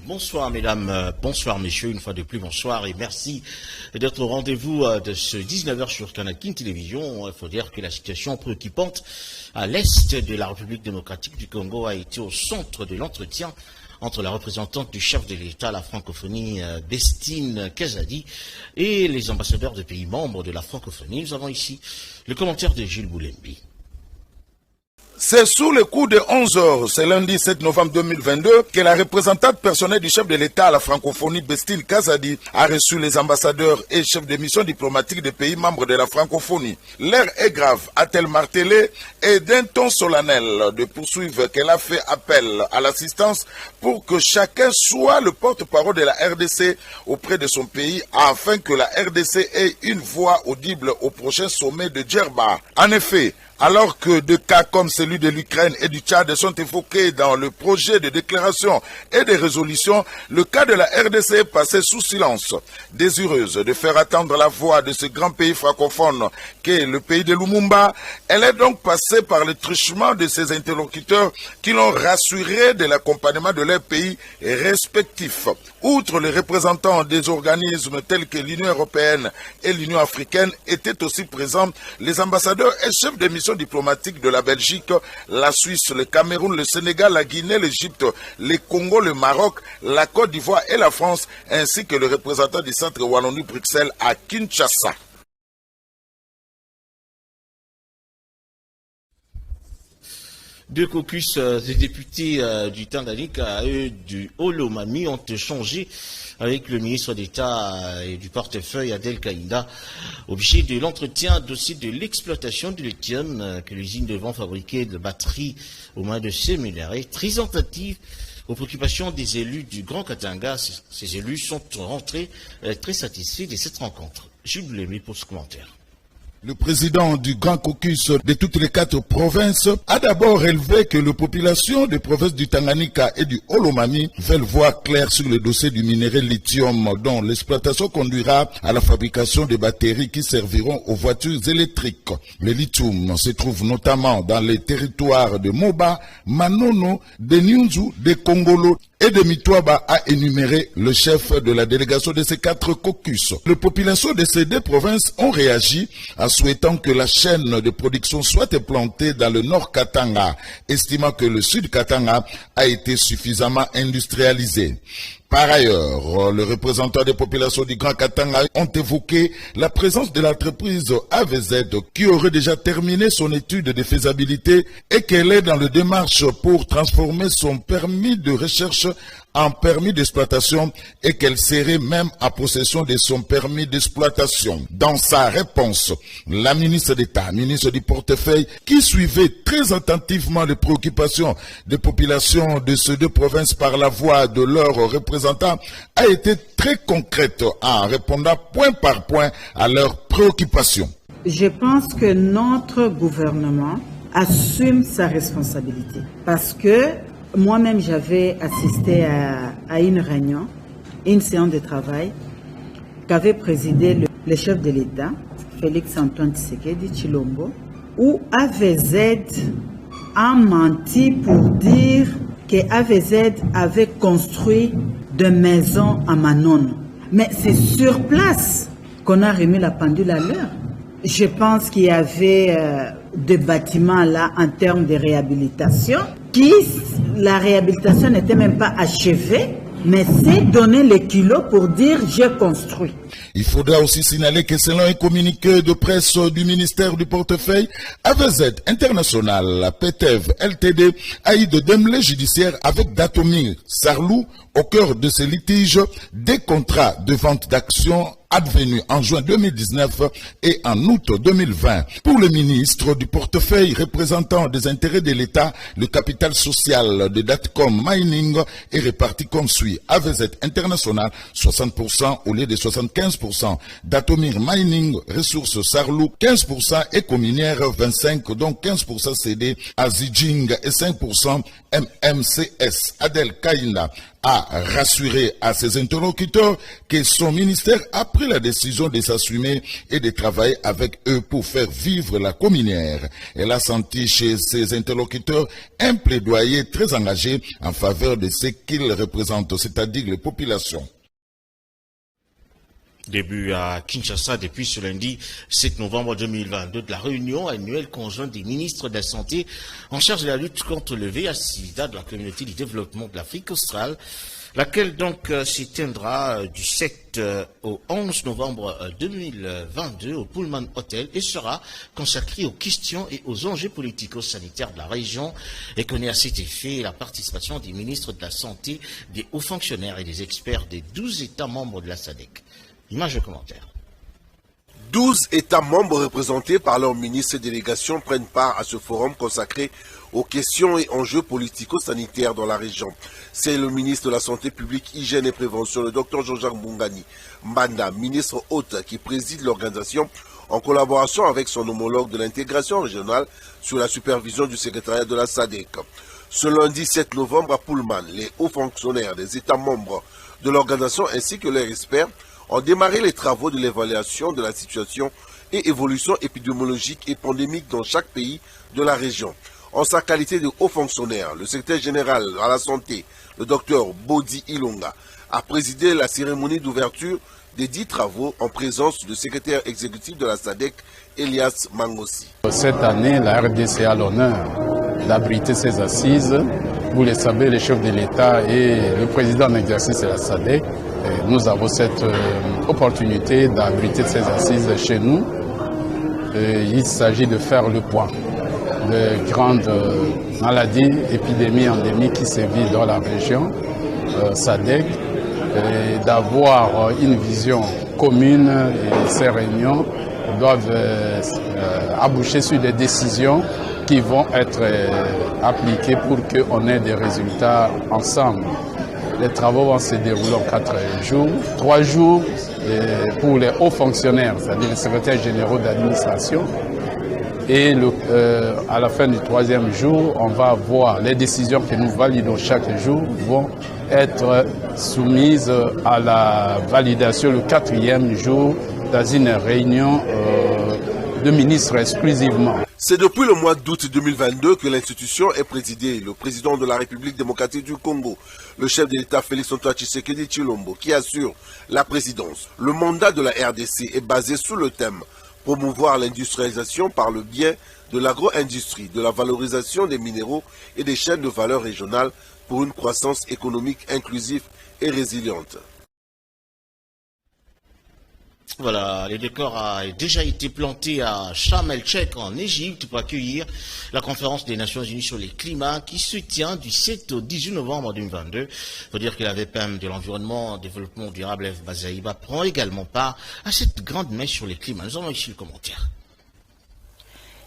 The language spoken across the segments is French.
Bonsoir mesdames, bonsoir messieurs, une fois de plus bonsoir et merci d'être au rendez-vous de ce 19h sur Canal King Télévision. Il faut dire que la situation préoccupante à l'est de la République démocratique du Congo a été au centre de l'entretien entre la représentante du chef de l'État à la francophonie, Bestine Kazadi, et les ambassadeurs de pays membres de la francophonie. Nous avons ici le commentaire de Gilles Boulembi. C'est sous le coup de 11 h, c'est lundi 7 novembre 2022, que la représentante personnelle du chef de l'État à la francophonie, Bestine Kazadi, a reçu les ambassadeurs et chefs de mission diplomatique des pays membres de la francophonie. L'heure est grave, a-t-elle martelé, et d'un ton solennel de poursuivre qu'elle a fait appel à l'assistance pour que chacun soit le porte-parole de la RDC auprès de son pays, afin que la RDC ait une voix audible au prochain sommet de Djerba. En effet, alors que des cas comme celui de l'Ukraine et du Tchad sont évoqués dans le projet de déclaration et de résolution, le cas de la RDC est passé sous silence. Désireuse de faire attendre la voix de ce grand pays francophone qu'est le pays de Lumumba, elle est donc passée par le truchement de ses interlocuteurs qui l'ont rassuré de l'accompagnement de leurs pays respectifs. Outre les représentants des organismes tels que l'Union européenne et l'Union africaine, étaient aussi présents les ambassadeurs et chefs de mission diplomatiques de la Belgique, la Suisse, le Cameroun, le Sénégal, la Guinée, l'Égypte, le Congo, le Maroc, la Côte d'Ivoire et la France, ainsi que le représentant du centre Wallonie-Bruxelles à Kinshasa. Deux caucus des députés du Tanganyika et du Olomami ont échangé avec le ministre d'État et du portefeuille Adel Kaïnda objet de l'entretien dossier de l'exploitation du lithium que l'usine devant fabriquer de batteries au moins de ces minerais, très attentive aux préoccupations des élus du Grand Katanga. Ces élus sont rentrés très satisfaits de cette rencontre. Jules Boulembi pour ce commentaire. Le président du Grand Caucus de toutes les 4 provinces a d'abord relevé que les populations des provinces du Tanganyika et du Olomami veulent voir clair sur le dossier du minerai lithium dont l'exploitation conduira à la fabrication de batteries qui serviront aux voitures électriques. Le lithium se trouve notamment dans les territoires de Moba, Manono, de Nyunzu, de Kongolo et de Mitwaba, a énuméré le chef de la délégation de ces 4 caucus. Les populations de ces 2 provinces ont réagi en souhaitant que la chaîne de production soit implantée dans le nord Katanga, estimant que le sud Katanga a été suffisamment industrialisé. Par ailleurs, les représentants des populations du Grand Katanga ont évoqué la présence de l'entreprise AVZ qui aurait déjà terminé son étude de faisabilité et qu'elle est dans le démarche pour transformer son permis de recherche en permis d'exploitation et qu'elle serait même en possession de son permis d'exploitation. Dans sa réponse, la ministre d'État, ministre du portefeuille, qui suivait très attentivement les préoccupations des populations de ces 2 provinces par la voix de leurs représentants, a été très concrète en répondant point par point à leurs préoccupations. Je pense que notre gouvernement assume sa responsabilité parce que moi-même, j'avais assisté à une réunion, une séance de travail qu'avait présidé le chef de l'État, Félix-Antoine Tshisekedi Tshilombo, où AVZ a menti pour dire que AVZ avait construit des maisons à Manono. Mais c'est sur place qu'on a remis la pendule à l'heure. Je pense qu'il y avait des bâtiments là en termes de réhabilitation la réhabilitation n'était même pas achevée, mais c'est donner les kilos pour dire j'ai construit. Il faudra aussi signaler que selon un communiqué de presse du ministère du portefeuille, AVZ International, PTEV LTD, a eu de démêlés judiciaires avec Datomir Sarlou au cœur de ces litiges des contrats de vente d'actions advenus en juin 2019 et en août 2020. Pour le ministre du portefeuille représentant des intérêts de l'État, le capital social de Datcom Mining est réparti comme suit. AVZ International, 60% au lieu de 75%. Datomir Mining, ressources Sarlou, 15% et Cominière, 25%, donc 15% cédé à Zijing et 5% MMCS. Adel Kaïnda a rassuré à ses interlocuteurs que son ministère a pris la décision de s'assumer et de travailler avec eux pour faire vivre la communière. Elle a senti chez ses interlocuteurs un plaidoyer très engagé en faveur de ce qu'ils représentent, c'est-à-dire les populations. Début à Kinshasa depuis ce lundi 7 novembre 2022 de la réunion annuelle conjointe des ministres de la Santé en charge de la lutte contre le VIH-Sida de la communauté du développement de l'Afrique australe, laquelle donc s'éteindra du 7 au 11 novembre 2022 au Pullman Hotel et sera consacrée aux questions et aux enjeux politico-sanitaires de la région et connaît à cet effet la participation des ministres de la Santé, des hauts fonctionnaires et des experts des 12 États membres de la SADC. Image de commentaire. 12 États membres représentés par leurs ministres et délégations prennent part à ce forum consacré aux questions et enjeux politico-sanitaires dans la région. C'est le ministre de la Santé publique, Hygiène et Prévention, le Dr Jean-Jacques Mbungani Mbanda, ministre hôte, qui préside l'organisation en collaboration avec son homologue de l'intégration régionale sous la supervision du secrétariat de la SADC. Ce lundi 7 novembre à Pullman, les hauts fonctionnaires des États membres de l'organisation ainsi que leurs experts ont démarré les travaux de l'évaluation de la situation et évolution épidémiologique et pandémique dans chaque pays de la région. En sa qualité de haut fonctionnaire, le secrétaire général à la santé, le docteur Bodi Ilonga, a présidé la cérémonie d'ouverture des 10 travaux en présence du secrétaire exécutif de la SADC, Elias Mangossi. Cette année, la RDC a l'honneur d'abriter ses assises. Vous le savez, le chef de l'État et le président en exercice de la SADC, nous avons cette opportunité d'abriter ces assises chez nous. Il s'agit de faire le point de grandes maladies, épidémies, endémiques qui sévissent dans la région SADC, et d'avoir une vision commune. Et ces réunions doivent aboucher sur des décisions qui vont être appliquées pour qu'on ait des résultats ensemble. Les travaux vont se dérouler en 4 jours. 3 jours pour les hauts fonctionnaires, c'est-à-dire les secrétaires généraux d'administration. Et à la fin du 3e jour, on va voir les décisions que nous validons chaque jour vont être soumises à la validation le 4e jour dans une réunion de ministres exclusivement. C'est depuis le mois d'août 2022 que l'institution est présidée. Le président de la République démocratique du Congo, le chef de l'État Félix-Antoine Tshisekedi Tshilombo, qui assure la présidence. Le mandat de la RDC est basé sur le thème « Promouvoir l'industrialisation par le biais de l'agro-industrie, de la valorisation des minéraux et des chaînes de valeur régionales pour une croissance économique inclusive et résiliente ». Voilà, le décor a déjà été planté à Sharm el-Sheikh en Égypte pour accueillir la conférence des Nations Unies sur le climat qui se tient du 7 au 18 novembre 2022. Il faut dire que la VPM de l'environnement, développement durable, F. Bazaïba, prend également part à cette grande messe sur le climat. Nous avons ici le commentaire.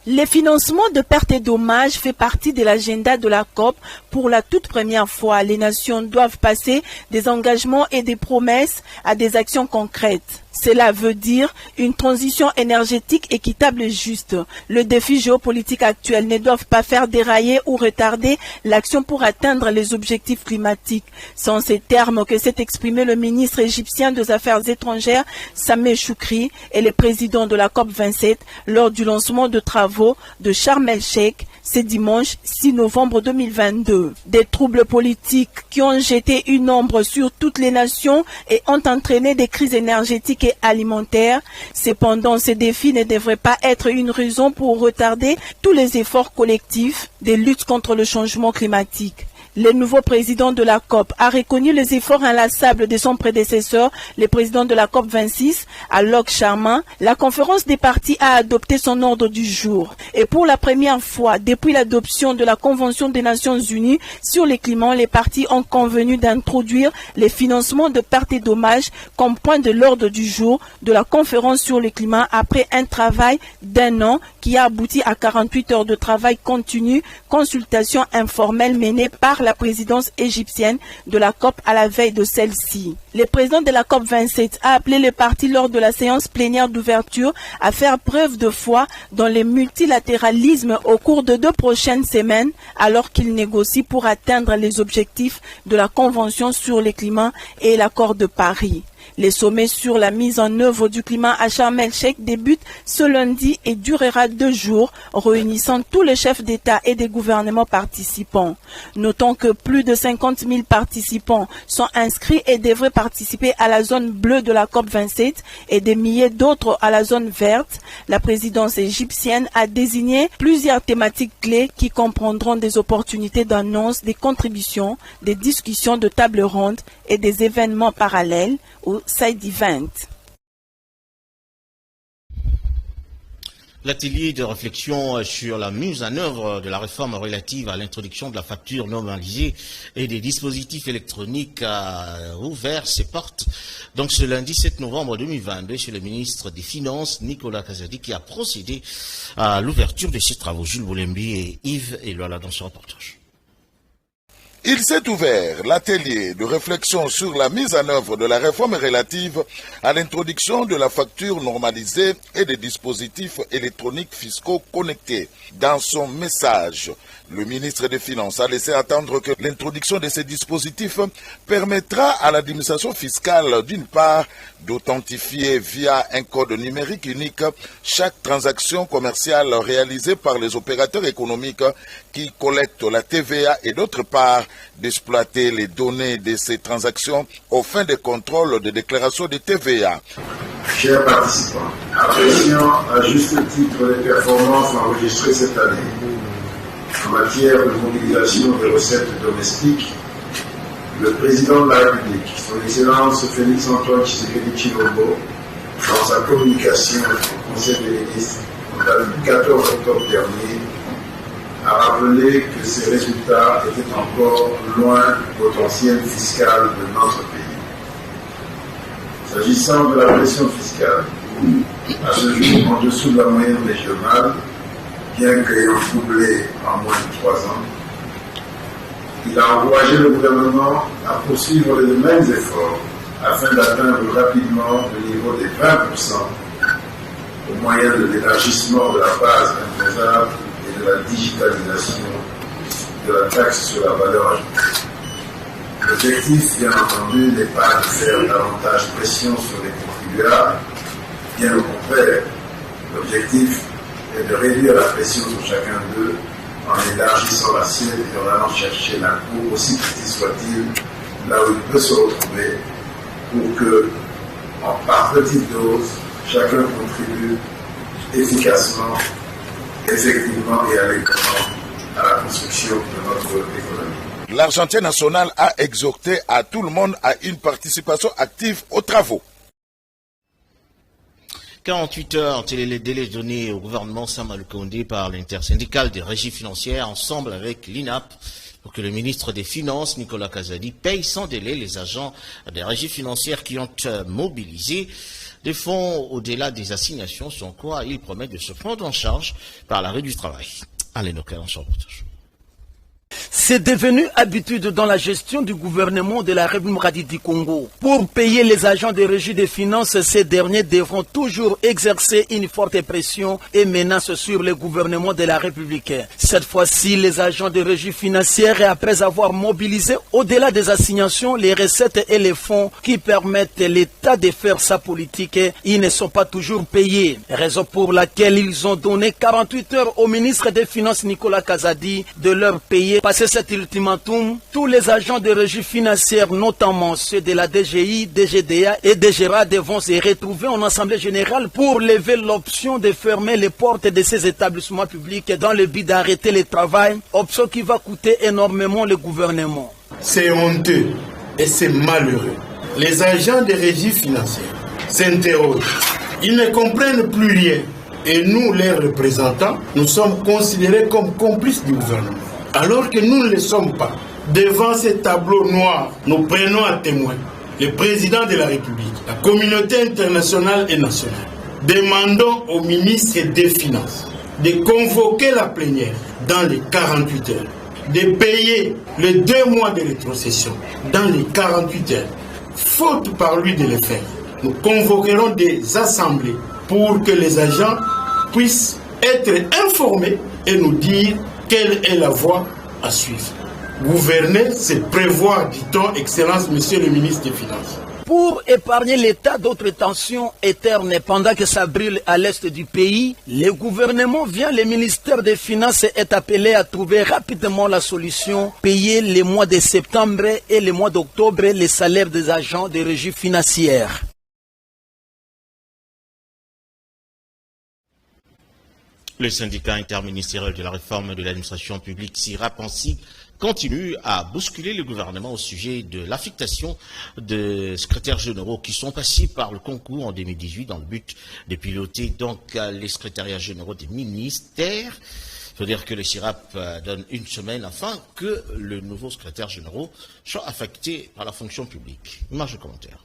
Le financement de pertes et dommages fait partie de l'agenda de la COP. Pour la toute première fois, les nations doivent passer des engagements et des promesses à des actions concrètes. Cela veut dire une transition énergétique équitable et juste. Le défi géopolitique actuel ne doit pas faire dérailler ou retarder l'action pour atteindre les objectifs climatiques. C'est en ces termes que s'est exprimé le ministre égyptien des Affaires étrangères, Sameh Choukri, et le président de la COP27 lors du lancement de travaux de Sharm el-Sheikh ce dimanche 6 novembre 2022. Des troubles politiques qui ont jeté une ombre sur toutes les nations et ont entraîné des crises énergétiques et alimentaires. Cependant, ces défis ne devraient pas être une raison pour retarder tous les efforts collectifs de lutte contre le changement climatique. Le nouveau président de la COP a reconnu les efforts inlassables de son prédécesseur, le président de la COP 26, Alok Sharma. La conférence des parties a adopté son ordre du jour. Et pour la première fois, depuis l'adoption de la Convention des Nations Unies sur le climat, les parties ont convenu d'introduire les financements de pertes et dommages comme point de l'ordre du jour de la conférence sur le climat après un travail d'1 an qui a abouti à 48 heures de travail continu, consultations informelles menées par par la présidence égyptienne de la COP à la veille de celle-ci. Le président de la COP 27 a appelé les partis lors de la séance plénière d'ouverture à faire preuve de foi dans le multilatéralisme au cours de 2 prochaines semaines, alors qu'ils négocient pour atteindre les objectifs de la Convention sur le climat et l'accord de Paris. Les sommets sur la mise en œuvre du climat à Sharm el-Sheikh débutent ce lundi et durera 2 jours, réunissant tous les chefs d'État et des gouvernements participants. Notons que plus de 50 000 participants sont inscrits et devraient participer à la zone bleue de la COP27 et des milliers d'autres à la zone verte. La présidence égyptienne a désigné plusieurs thématiques clés qui comprendront des opportunités d'annonce, des contributions, des discussions de table ronde et des événements parallèles au side event. L'atelier de réflexion sur la mise en œuvre de la réforme relative à l'introduction de la facture normalisée et des dispositifs électroniques a ouvert ses portes. Donc ce lundi 7 novembre 2022, c'est le ministre des Finances, Nicolas Kazadi, qui a procédé à l'ouverture de ces travaux. Jules Boulembi et Yves Eloala dans ce reportage. Il s'est ouvert l'atelier de réflexion sur la mise en œuvre de la réforme relative à l'introduction de la facture normalisée et des dispositifs électroniques fiscaux connectés. Dans son message, le ministre des Finances a laissé entendre que l'introduction de ces dispositifs permettra à l'administration fiscale, d'une part, d'authentifier via un code numérique unique chaque transaction commerciale réalisée par les opérateurs économiques qui collectent la TVA et d'autre part, d'exploiter les données de ces transactions aux fins de contrôle de déclaration de TVA. Chers participants, appréciant à juste titre les performances enregistrées cette année en matière de mobilisation des recettes domestiques, le président de la République, son Excellence Félix Antoine Tshisekedi Tshilombo, dans sa communication au Conseil des ministres du 14 octobre dernier, a rappelé que ces résultats étaient encore loin du potentiel fiscal de notre pays. S'agissant de la pression fiscale, à ce jour en dessous de la moyenne régionale, bien qu'ayant doublé en moins de 3 ans, il a encouragé le gouvernement à poursuivre les mêmes efforts afin d'atteindre rapidement le niveau des 20% au moyen de l'élargissement de la base imposable et de la digitalisation de la taxe sur la valeur ajoutée. L'objectif, bien entendu, n'est pas de faire davantage pression sur les contribuables, bien au contraire. L'objectif est de réduire la pression sur chacun d'eux en élargissant l'assiette et en allant chercher l'impôt, aussi petit soit-il, là où il peut se retrouver, pour que, par petites doses, chacun contribue efficacement, effectivement et allègrement à la construction de notre économie. L'Argentin national a exhorté à tout le monde à une participation active aux travaux. 48 heures, c'est les délais donnés au gouvernement Samuel Condé par l'intersyndicale des régies financières ensemble avec l'INAP pour que le ministre des Finances, Nicolas Kazadi, paye sans délai les agents des régies financières qui ont mobilisé des fonds au-delà des assignations, sans quoi il promet de se prendre en charge par l'arrêt du travail. Allez, nos cas, on s'en reportage. C'est devenu habitude dans la gestion du gouvernement de la République du Congo. Pour payer les agents des régies des finances, ces derniers devront toujours exercer une forte pression et menace sur le gouvernement de la République. Cette fois-ci, les agents des régies financières, après avoir mobilisé au-delà des assignations les recettes et les fonds qui permettent l'État de faire sa politique, ils ne sont pas toujours payés. Raison pour laquelle ils ont donné 48 heures au ministre des Finances Nicolas Kazadi de leur payer. Passé cet ultimatum, tous les agents de régie financière, notamment ceux de la DGI, DGDA et DGRA, devront se retrouver en assemblée générale pour lever l'option de fermer les portes de ces établissements publics dans le but d'arrêter le travail, option qui va coûter énormément le gouvernement. C'est honteux et c'est malheureux. Les agents de régie financière s'interrogent. Ils ne comprennent plus rien. Et nous, les représentants, nous sommes considérés comme complices du gouvernement. Alors que nous ne le sommes pas. Devant ces tableaux noirs, nous prenons à témoin le président de la République, la communauté internationale et nationale. Demandons au ministre des Finances de convoquer la plénière dans les 48 heures, de payer les 2 mois de rétrocession dans les 48 heures, faute par lui de le faire, nous convoquerons des assemblées pour que les agents puissent être informés et nous dire quelle est la voie à suivre. Gouverner, c'est prévoir, dit-on, Excellence, Monsieur le ministre des Finances. Pour épargner l'État d'autres tensions éternes pendant que ça brûle à l'est du pays, le gouvernement via le ministère des Finances est appelé à trouver rapidement la solution, payer les mois de septembre et les mois d'octobre les salaires des agents des régies financières. Le syndicat interministériel de la réforme de l'administration publique, SIRAP, ainsi continue à bousculer le gouvernement au sujet de l'affectation de secrétaires généraux qui sont passés par le concours en 2018 dans le but de piloter donc les secrétariats généraux des ministères. Il faut dire que le SIRAP donne une semaine afin que le nouveau secrétaire général soit affecté par la fonction publique. Image de commentaire.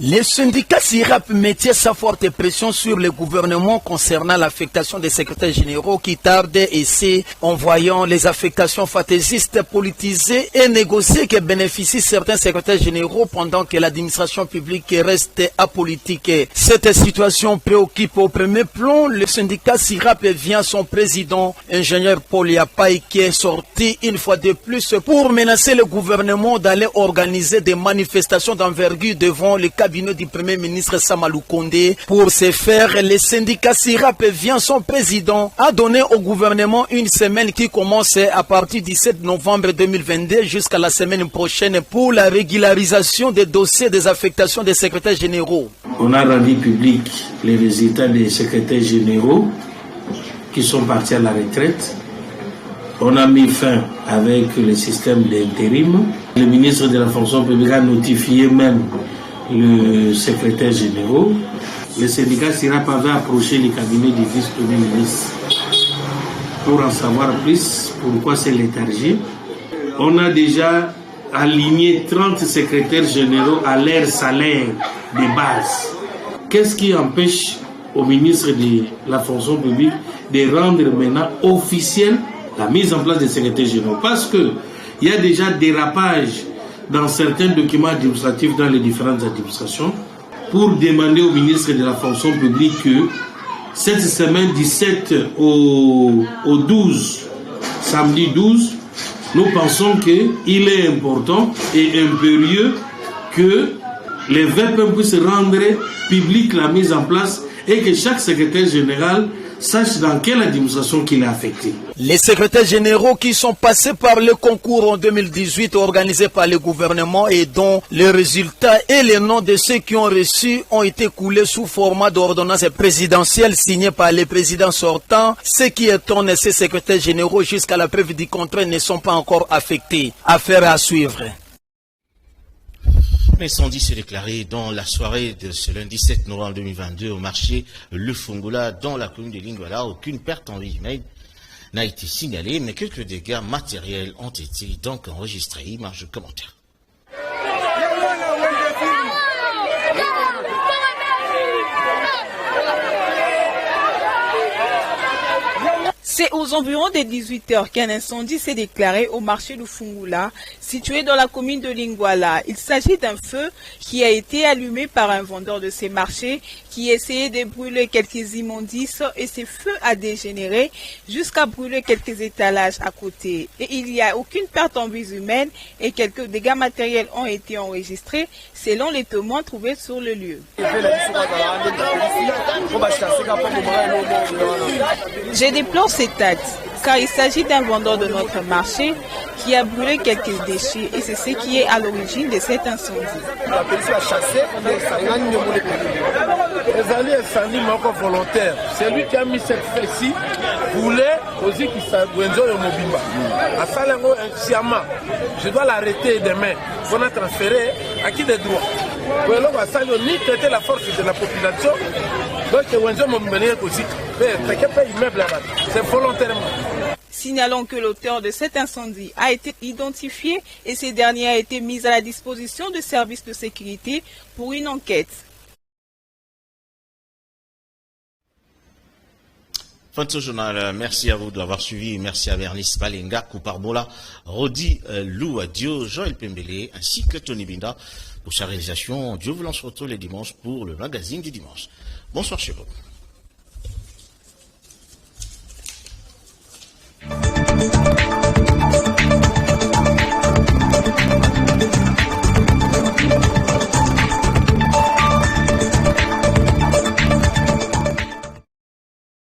Le syndicat SIRAP mettait sa forte pression sur le gouvernement concernant l'affectation des secrétaires généraux qui tardent et c'est en voyant les affectations fantaisistes politisées et négociées que bénéficient certains secrétaires généraux pendant que l'administration publique reste apolitique. Cette situation préoccupe au premier plan le syndicat SIRAP via son président, ingénieur Paul Yapai, qui est sorti une fois de plus pour menacer le gouvernement d'aller organiser des manifestations d'envergure devant le cabinet du Premier ministre Samalou Kondé. Pour ce faire, le syndicat SIRAP via son président a donné au gouvernement une semaine qui commence à partir du 7 novembre 2022 jusqu'à la semaine prochaine pour la régularisation des dossiers des affectations des secrétaires généraux. On a rendu public les résultats des secrétaires généraux qui sont partis à la retraite. On a mis fin avec le système d'intérim. Le ministre de la fonction publique a notifié même le secrétaire général. Le syndicat SIRAP avait approché le cabinet du vice-premier ministre pour en savoir plus pourquoi c'est léthargie. On a déjà aligné 30 secrétaires généraux à leur salaire de base. Qu'est-ce qui empêche au ministre de la fonction publique de rendre maintenant officielle la mise en place des secrétaires généraux? Parce qu'il y a déjà dérapage dans certains documents administratifs dans les différentes administrations pour demander au ministre de la fonction publique que cette semaine du 7 au 12, samedi 12, nous pensons qu'il est important et impérieux que les VP puissent rendre publique la mise en place et que chaque secrétaire général sache dans quelle administration qu'il est affecté. Les secrétaires généraux qui sont passés par le concours en 2018 organisé par le gouvernement et dont les résultats et les noms de ceux qui ont reçu ont été coulés sous format d'ordonnance présidentielle signée par les présidents sortants. Ce qui étonne, ces secrétaires généraux jusqu'à la preuve du contraire ne sont pas encore affectés. Affaire à suivre. L'incendie s'est déclaré dans la soirée de ce lundi 7 novembre 2022 au marché Le Fungola dans la commune de Lingwala. Aucune perte en vie humaine n'a été signalée, mais quelques dégâts matériels ont été donc enregistrés. Image de commentaire. C'est aux environs des 18h qu'un incendie s'est déclaré au marché de Fungula, situé dans la commune de Lingwala. Il s'agit d'un feu qui a été allumé par un vendeur de ces marchés qui essayait de brûler quelques immondices et ce feu a dégénéré jusqu'à brûler quelques étalages à côté. Et il n'y a aucune perte en vie humaine et quelques dégâts matériels ont été enregistrés selon les témoins trouvés sur le lieu. Je déplore cet acte, car il s'agit d'un vendeur de notre marché qui a brûlé quelques déchets et c'est ce qui est à l'origine de cet incendie. Volontaire. C'est lui qui a mis cette fesse-ci, voulait aussi qu'il s'agwenzo et mobimba. À Salengo, je dois l'arrêter demain pour la transférer à qui des droits. Pour Salengo, ni traiter la force de la population, donc Wenzo Mobimba aussi. C'est volontairement. Signalons que l'auteur de cet incendie a été identifié et ce dernier a été mis à la disposition de services de sécurité pour une enquête. Fin de ce journal, merci à vous de l'avoir suivi. Merci à Bernice Balenga, Kouparbola, Rodi Louadio, Joël Pembele, ainsi que Tony Binda pour sa réalisation. Dieu vous lance retour les dimanches pour le magazine du dimanche. Bonsoir chez vous.